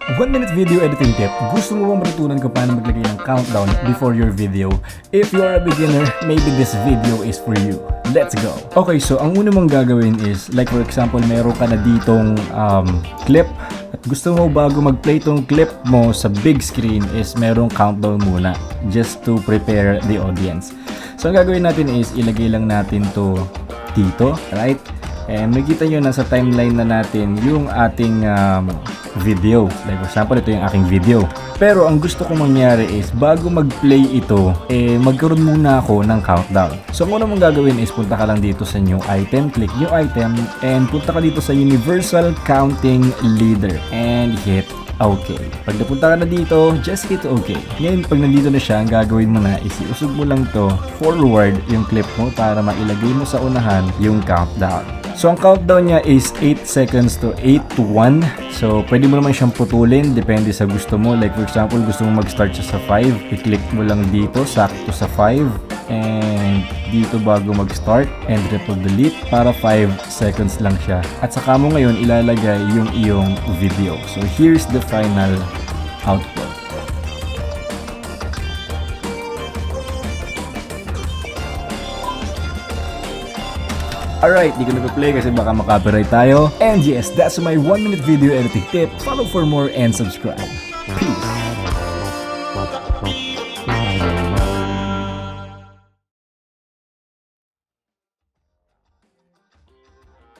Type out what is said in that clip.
1 minute video editing tip. Gusto mo bang matutunan kung paano maglagay ng countdown before your video? If you are a beginner, maybe this video is for you. Let's go! Okay, so ang una mong gagawin is, like for example, meron ka na ditong clip at gusto mo bago mag-play tong clip mo sa big screen is merong countdown muna just to prepare the audience. So ang gagawin natin is ilagay lang natin to dito, right? And makikita nyo na sa timeline na natin yung ating video. Like for example, ito yung aking video. Pero ang gusto kong mangyari is bago mag-play ito, magkaroon muna ako ng countdown. So ang una mong gagawin is punta ka lang dito sa new item, click new item, and punta ka dito sa Universal Counting Leader and hit OK. Pag napunta ka na dito, just hit OK. Ngayon, pag nandito na siya, ang gagawin mo na is iusog mo lang to forward yung clip mo para mailagay mo sa unahan yung countdown. So, ang countdown niya is 8 seconds to 8 to 1. So, pwede mo naman siyang putulin. Depende sa gusto mo. Like, for example, gusto mo mag-start siya sa 5. I-click mo lang dito, sakto sa 5. And dito bago mag-start. And triple delete para 5 seconds lang siya. At saka mo ngayon ilalagay yung iyong video. So, here's the final output. Alright, di ko nag-play kasi baka makapiright tayo. And yes, that's my 1 minute video editing tip. Follow for more and subscribe. Peace!